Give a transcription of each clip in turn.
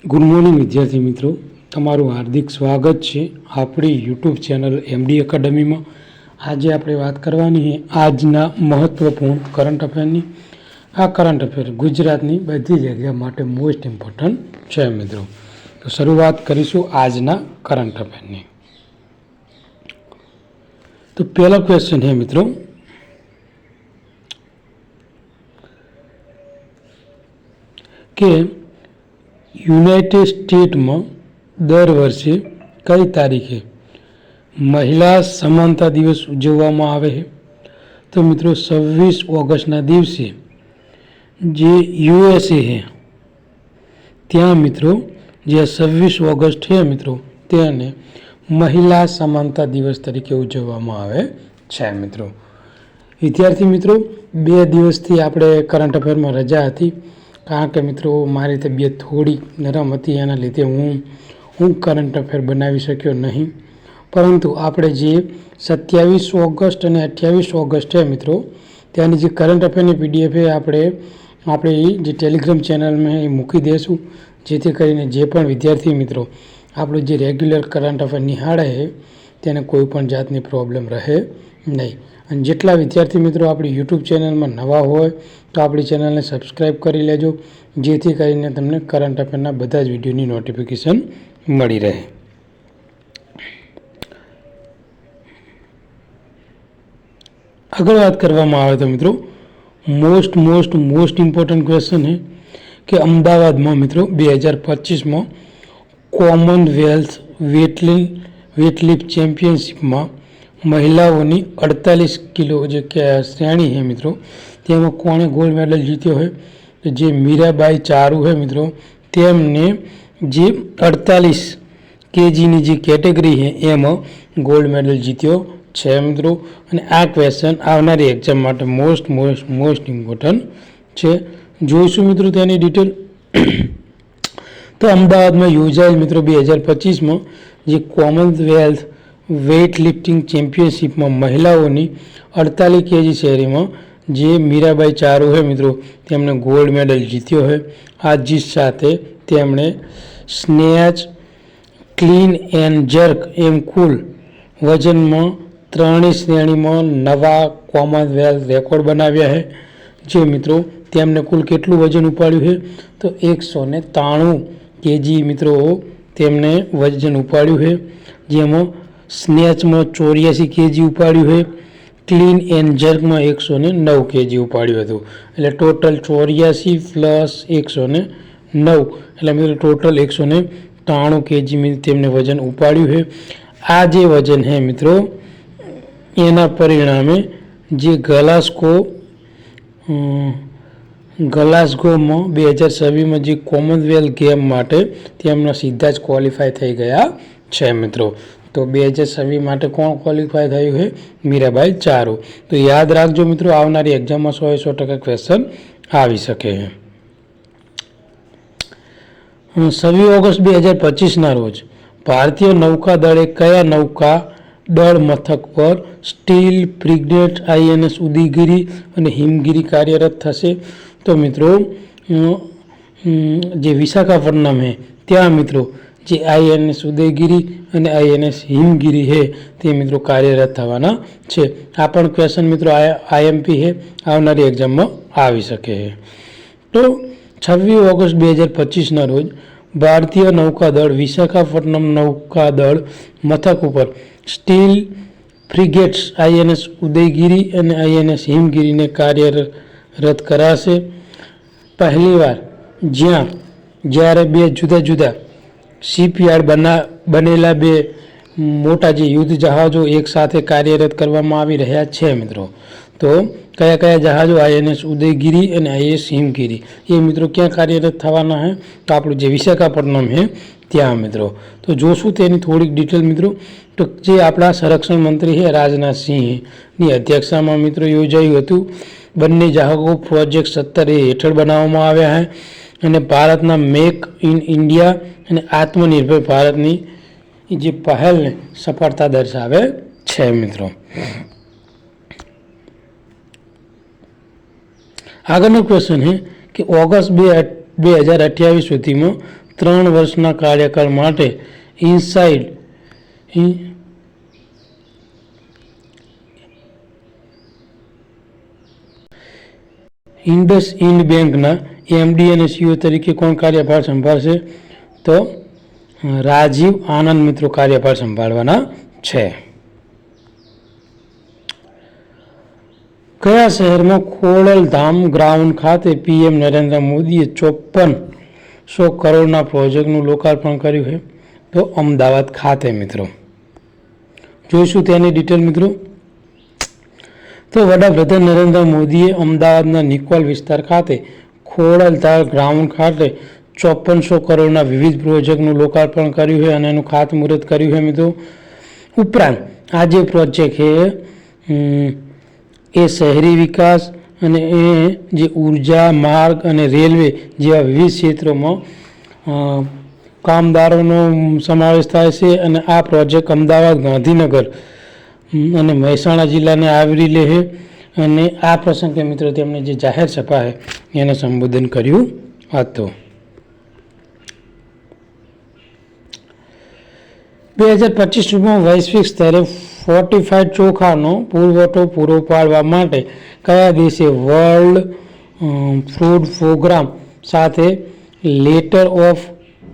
Good morning વિદ્યાર્થી મિત્રો, તમારું હાર્દિક સ્વાગત છે આપણી યુટ્યુબ ચેનલ એમડી એકેડમીમાં। આજે આપણે વાત કરવાની છે આજના મહત્વપૂર્ણ કરંટ અફેરની। આ કરંટ અફેર ગુજરાતની બધી જ એક્ઝામ માટે મોસ્ટ ઇમ્પોર્ટન્ટ છે મિત્રો। તો શરૂઆત કરીશું આજના કરંટ અફેરની। તો પહેલો ક્વેશ્ચન છે મિત્રો કે યુનાઇટેડ સ્ટેટમાં દર વર્ષે કઈ તારીખે મહિલા સમાનતા દિવસ ઉજવવામાં આવે છે? તો મિત્રો 26 ઓગસ્ટના દિવસે જે યુએસએ છે ત્યાં મિત્રો જે 26 ઓગસ્ટ છે મિત્રો તેને મહિલા સમાનતા દિવસ તરીકે ઉજવવામાં આવે છે મિત્રો। વિદ્યાર્થી મિત્રો, 2 દિવસથી આપણે કરંટ અફેરમાં રજા હતી, કારણ કે મિત્રો મારી તબિયત થોડી નરમ હતી, એના લીધે હું કરંટ અફેર બનાવી શક્યો નહીં। પરંતુ આપણે જે 27 ઓગસ્ટ અને 28 ઓગસ્ટ છે મિત્રો ત્યાંની જે કરંટ અફેરની પીડીએફ એ આપણે જે ટેલિગ્રામ ચેનલમાં એ મૂકી દઈશું, જેથી કરીને જે પણ વિદ્યાર્થી મિત્રો આપણું જે રેગ્યુલર કરંટ અફેર નિહાળે છે તેને કોઈ પણ જાતની પ્રોબ્લેમ રહે નહીં। અને જેટલા વિદ્યાર્થી મિત્રો આપણી યુટ્યુબ ચેનલમાં નવા હોય તો આપણી ચેનલને સબસ્ક્રાઈબ કરી લેજો, જેથી કરીને તમને કરંટ અફેરના બધા જ વિડીયોની નોટિફિકેશન મળી રહે। આગળ વાત કરવામાં આવે તો મિત્રો મોસ્ટ ઇમ્પોર્ટન્ટ ક્વેશ્ચન છે કે અમદાવાદમાં મિત્રો 2025માં કોમનવેલ્થ વેટલિફ્ટ ચેમ્પિયનશિપમાં મહિલાઓની 48 કિલો જે શ્રેણી છે મિત્રો તેમાં કોણે ગોલ્ડ મેડલ જીત્યો છે? તો જે મીરાબાઈ ચારુ છે મિત્રો તેમને જે 48 કેજીની જે કેટેગરી છે એમાં ગોલ્ડ મેડલ જીત્યો છે મિત્રો। અને આ ક્વેશ્ચન આવનારી એક્ઝામ માટે મોસ્ટ ઇમ્પોર્ટન્ટ છે। જોઈશું મિત્રો તેની ડિટેલ। તો અમદાવાદમાં યોજાયેલ મિત્રો 2025માં જે કોમનવેલ્થ વેઇટ લિફ્ટિંગ ચેમ્પિયનશિપમાં મહિલાઓની 48 કેજી શ્રેણીમાં જે મીરાબાઈ ચારુ છે મિત્રો તેમણે ગોલ્ડ મેડલ જીત્યો છે। આ જીત સાથે તેમણે સ્નેચ, ક્લીન એન્ડ જર્ક એમ કુલ વજનમાં 3 શ્રેણીમાં નવા કોમનવેલ્થ રેકોર્ડ બનાવ્યા છે। જે મિત્રો તેમને કુલ કેટલું વજન ઉપાડ્યું છે? તો 193 કેજી મિત્રો તેમને વજન ઉપાડ્યું છે, જેમાં સ્નેચમાં 84 કેજી ઉપાડ્યું છે, ક્લીન એન્ડ જર્કમાં 109 કેજી ઉપાડ્યું હતું। એટલે ટોટલ 84 પ્લસ 109 એટલે મિત્રો ટોટલ 193 કેજી તેમને વજન ઉપાડ્યું છે। આ જે વજન છે મિત્રો એના પરિણામે જે ગ્લાસગોમાં 2026માં જે કોમનવેલ્થ ગેમ માટે તેમના સીધા જ ક્વોલિફાય થઈ ગયા છે મિત્રો। તો 2026 માટે કોણ ક્વોલિફાય થયું છે? મીરાબાઈ ચારુ। તો યાદ રાખજો મિત્રો, આવનારી એક્ઝામમાં 100% ક્વેશ્ચન આવી શકે છે। 26 ઓગસ્ટ 2025ના રોજ ભારતીય નૌકાદળે કયા નૌકાદળ મથક પર સ્ટીલ ફ્રિગેટ આઈએનએસ ઉદયગીરી અને હિમગીરી કાર્યરત થશે? તો મિત્રો જે વિશાખાપટ્ટનમ છે ત્યાં મિત્રો જે આઈએનએસ ઉદયગીરી અને આઈએનએસ હિમગીરી છે તે મિત્રો કાર્યરત થવાના છે। આ પણ ક્વેશ્ચન મિત્રો આઈએમપી છે, આવનારી એક્ઝામમાં આવી શકે છે। તો 26 ઓગસ્ટ 2025ના રોજ ભારતીય નૌકાદળ વિશાખાપટ્ટનમ નૌકાદળ મથક ઉપર સ્ટીલ ફ્રિગેટ્સ આઈએનએસ ઉદયગીરી અને આઈએનએસ હિમગીરીને કાર્યરત કરાશે। પહેલીવાર જ્યારે 2 જુદા જુદા શિપયાર્ડ બનેલા 2 મોટા જે યુદ્ધ જહાજો એક સાથે કાર્યરત કરવામાં આવી રહ્યા છે મિત્રો। તો કયા જહાજો? આઈએનએસ ઉદયગીરી અને આઈએનએસ હિમગીરી એ મિત્રો ક્યાં કાર્યરત થવાના છે? તો આપણું જે વિશાખાપટ્ટનમ છે ત્યાં મિત્રો। તો જોશું તેની થોડીક ડિટેલ મિત્રો। તો જે આપણા સંરક્ષણ મંત્રી છે રાજનાથસિંહની અધ્યક્ષતામાં મિત્રો યોજાયું હતું। બંને જહાજો પ્રોજેક્ટ 17 હેઠળ બનાવવામાં આવ્યા છે અને ભારતના મેક ઇન ઇન્ડિયા અને આત્મનિર્ભર ભારતની જે પહેલને સફળતા દર્શાવે છે મિત્રો। આગળનો ક્વેશ્ચન છે કે ઓગસ્ટ 2028 સુધીમાં 3 વર્ષના કાર્યકાળ માટે ઇન્ડસઇન્ડ બેંકના એમડી અને સીઈઓ તરીકે કોણ કાર્યભાર સંભાળશે? તો રાજીવ આનંદ મિત્રો કાર્યભાર સંભાળવાના છે. કયા શહેરમાં ખોડલધામ ગ્રાઉન્ડ ખાતે પીએમ નરેન્દ્ર મોદીએ 5400 કરોડના પ્રોજેક્ટનું લોકાર્પણ કર્યું છે? તો અમદાવાદ ખાતે મિત્રો. જોઈશું તેની ડિટેલ મિત્રો. તો વડાપ્રધાન નરેન્દ્ર મોદીએ અમદાવાદના નિકોલ વિસ્તાર ખાતે ખોડલધામ ગ્રાઉન્ડ ખાતે 5400 કરોડના વિવિધ પ્રોજેક્ટનું લોકાર્પણ કર્યું છે અને એનું ખાતમુહૂર્ત કર્યું છે મિત્રો. ઉપરાંત આ જે પ્રોજેક્ટ છે એ શહેરી વિકાસ અને એ જે ઉર્જા, માર્ગ અને રેલવે જેવા વિવિધ ક્ષેત્રોમાં કામદારોનો સમાવેશ થાય છે અને આ પ્રોજેક્ટ અમદાવાદ, ગાંધીનગર અને મહેસાણા જિલ્લાને આવરી લે છે. અને આ પ્રસંગે મિત્રો તેમણે જે જાહેર સભા છે એને સંબોધન કર્યું હતું. 2025માં વૈશ્વિક સ્તરે ફોર્ટિફાઈડ ચોખાનો પુરવઠો પૂરો પાડવા માટે કયા દેશે વર્લ્ડ ફૂડ પ્રોગ્રામ સાથે લેટર ઓફ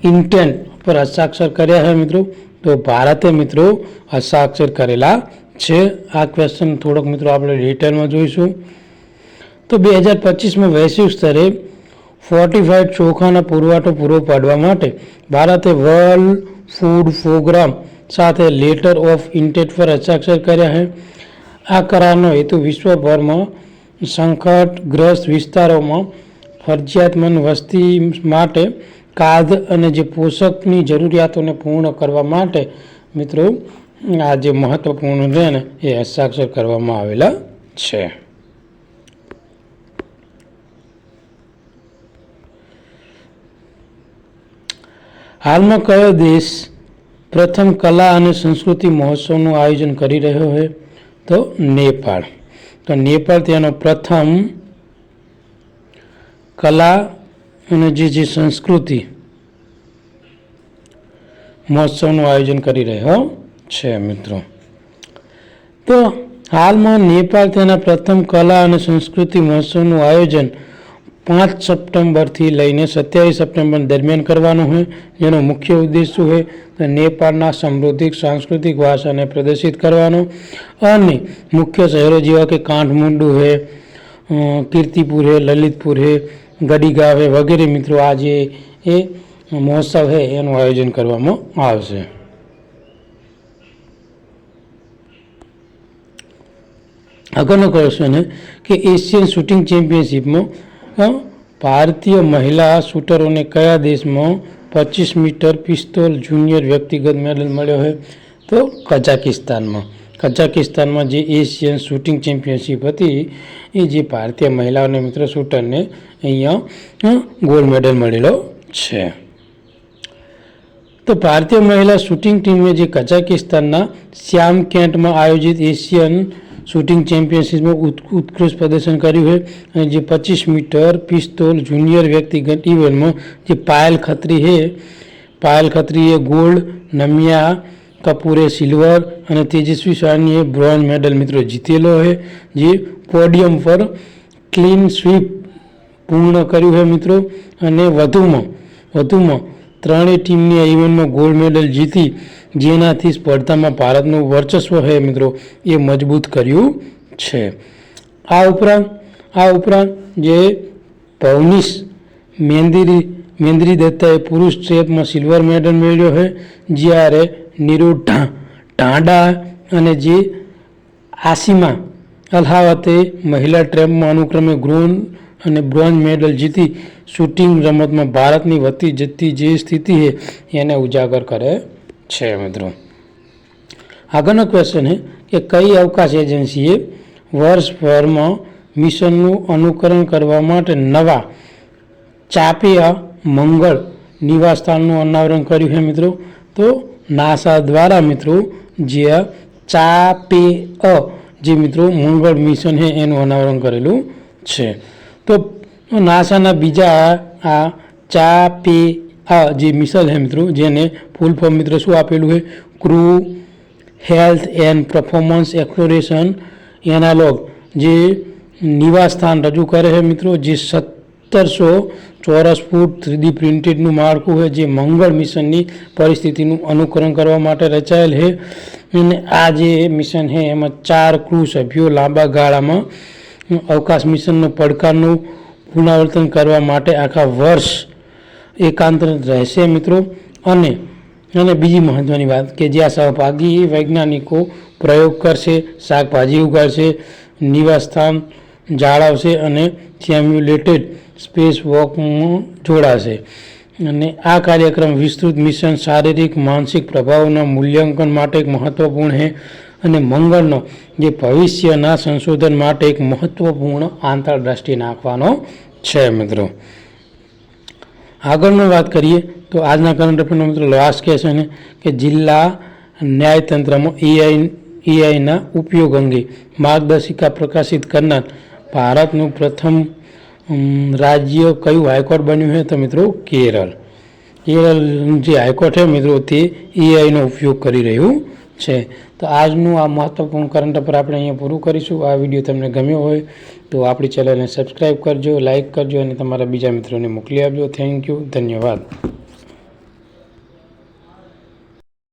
ઇન્ટેન્ટ પર હસ્તાક્ષર કર્યા છે મિત્રો? તો ભારતે મિત્રો હસ્તાક્ષર કરેલા છે. આ ક્વેશ્ચન થોડોક મિત્રો આપણે ડિટેલમાં જોઈશું. તો 2025માં વૈશ્વિક સ્તરે ફોર્ટિફાઈડ ચોખાનો પુરવઠો પૂરો પાડવા માટે ભારતે વર્લ્ડ ફૂડ પ્રોગ્રામ સાથે લેટર ઓફ ઇન્ટેન્ટ પર હસ્તાક્ષર કર્યા છે. આ કરારનો હેતુ વિશ્વભરમાં સંકટગ્રસ્ત વિસ્તારોમાં ફરજિયાતમંદ વસ્તી માટે ખાદ્ય અને જે પોષકની જરૂરિયાતોને પૂર્ણ કરવા માટે મિત્રો આ જે મહત્વપૂર્ણ છે ને એ હસ્તાક્ષર કરવામાં આવેલા છે. હાલમાં કયો દેશ પ્રથમ કલા અને સંસ્કૃતિ મહોત્સવનું આયોજન કરી રહ્યો છે? તો નેપાળ. તો નેપાળ તેનો પ્રથમ કલા અને જે સંસ્કૃતિ મહોત્સવનું આયોજન કરી રહ્યો છે મિત્રો. તો હાલમાં નેપાળ તેના પ્રથમ કલા અને સંસ્કૃતિ મહોત્સવનું આયોજન 5 સપ્ટેમ્બરથી લઈને 27 સપ્ટેમ્બર દરમિયાન કરવાનું છે. જેનો મુખ્ય ઉદ્દેશ શું છે? તો નેપાળના સમૃદ્ધિ સાંસ્કૃતિક વારસાને પ્રદર્શિત કરવાનો અને મુખ્ય શહેરો જેવા કે કાઠમંડુ છે, કીર્તિપુર છે, લલિતપુર છે, ગડીગાંવ છે વગેરે મિત્રો આ જે એ મહોત્સવ છે એનું આયોજન કરવામાં આવશે. આગળનો ક્વેશ્ચન છે કે એશિયન શૂટિંગ ચેમ્પિયનશિપમાં ભારતીય મહિલા શૂટરોને કયા દેશમાં 25 મીટર પિસ્તોલ જુનિયર વ્યક્તિગત મેડલ મળ્યો છે? તો કઝાકિસ્તાનમાં જે એશિયન શૂટિંગ ચેમ્પિયનશિપ હતી એ જે ભારતીય મહિલાઓને મિત્રો શૂટરને અહીંયા ગોલ્ડ મેડલ મળેલો છે. તો ભારતીય મહિલા શૂટિંગ ટીમે જે કઝાકિસ્તાનના શ્યામકેન્ટમાં આયોજિત એશિયન શૂટિંગ ચેમ્પિયનશિપમાં ઉત્કૃષ્ટ પ્રદર્શન કર્યું છે અને જે 25 મીટર પિસ્તોલ જુનિયર વ્યક્તિગત ઇવેન્ટમાં જે પાયલ ખત્રીએ ગોલ્ડ, નમિયા કપૂરે સિલ્વર અને તેજસ્વી સાહનીએ બ્રોન્ઝ મેડલ મિત્રો જીતેલો છે. જે પોડિયમ પર ક્લીન સ્વીપ પૂર્ણ કર્યું છે મિત્રો અને વધુમાં ત્રણેય ટીમની આ ઇવેન્ટમાં ગોલ્ડ મેડલ જીતી જેનાથી સ્પર્ધામાં ભારતનું વર્ચસ્વ છે મિત્રો એ મજબૂત કર્યું છે. આ ઉપરાંત જે ભવનીશ મેન્દ્રી દત્તાએ પુરુષ ટ્રેપમાં સિલ્વર મેડલ મેળવ્યો છે, જ્યારે નીરુ ઢાંડા અને જે આસિમા અલ્હાવતે મહિલા ટ્રેપમાં અનુક્રમે અને બ્રોન્ઝ મેડલ જીતી શૂટિંગ રમતમાં ભારતની વધતી જતી જે સ્થિતિ છે એને ઉજાગર કરે છે મિત્રો. આગળનો ક્વેશ્ચન છે કે કઈ અવકાશ એજન્સીએ વર્ષભરમાં મિશનનું અનુકરણ કરવા માટે નવા ચાપેય મંગળ નિવાસસ્થાનનું અનાવરણ કર્યું છે મિત્રો? તો નાસા દ્વારા મિત્રો જે ચાપેય જે મિત્રો મંગળ મિશન છે એનું અનાવરણ કરેલું છે. તો નાસાના બીજા આ ચાપેય આ જે મિશન है મિત્રો, જેને ફૂલ ફોર્મ મિત્રો શું આપેલું છે, crew health and performance exploration analog, જે નિવાસ સ્થાન રજૂ કરે છે મિત્રો, જે 1700 ચોરસ ફૂટ 3D પ્રિન્ટેડનું માળખું છે, જે મંગળ મિશનની પરિસ્થિતિનું અનુકરણ કરવા માટે રચાયેલ છે. અને આ જે મિશન છે એમાં 4 ક્રૂ સભ્યો લાંબા ગાળામાં અવકાશ મિશનનો પડકારનું પુનરાવર્તન કરવા માટે આખા વર્ષ એકાંતરિત રહેશે મિત્રો. અને બીજી મહત્ત્વની વાત કે જ્યાં સહભાગી વૈજ્ઞાનિકો પ્રયોગ કરશે, શાકભાજી ઉગાડશે, નિવાસ સ્થાન જાળવશે અને સિમ્યુલેટેડ સ્પેસ વોકમાં જોડાશે. અને આ કાર્યક્રમ વિસ્તૃત મિશન શારીરિક માનસિક પ્રભાવોના મૂલ્યાંકન માટે એક મહત્ત્વપૂર્ણ છે અને મંગળનો જે ભવિષ્યના સંશોધન માટે એક મહત્ત્વપૂર્ણ આંતરદ્રષ્ટિ નાખવાનો છે મિત્રો. આગળની વાત કરીએ તો આજના કરંટ અફેરનો મિત્રો લાસ્ટ ક્વેશ્ચન કે જિલ્લા ન્યાયતંત્રમાં એઆઈના ઉપયોગ અંગે માર્ગદર્શિકા પ્રકાશિત કરનાર ભારતનું પ્રથમ રાજ્ય કયું હાઈકોર્ટ બન્યું છે? તો મિત્રો કેરળ. કેરળ જે હાઈકોર્ટ છે મિત્રો તે એઆઈનો ઉપયોગ કરી રહ્યું છે. તો આજનું આ મહત્ત્વપૂર્ણ કરંટ અફેર આપણે અહીંયા પૂરું કરીશું. આ વિડીયો તમને ગમ્યો હોય તો આપણી ચેનલને સબસ્ક્રાઈબ કરજો, લાઇક કરજો અને તમારા બીજા મિત્રોને મોકલી આપજો. થેન્ક યુ, ધન્યવાદ.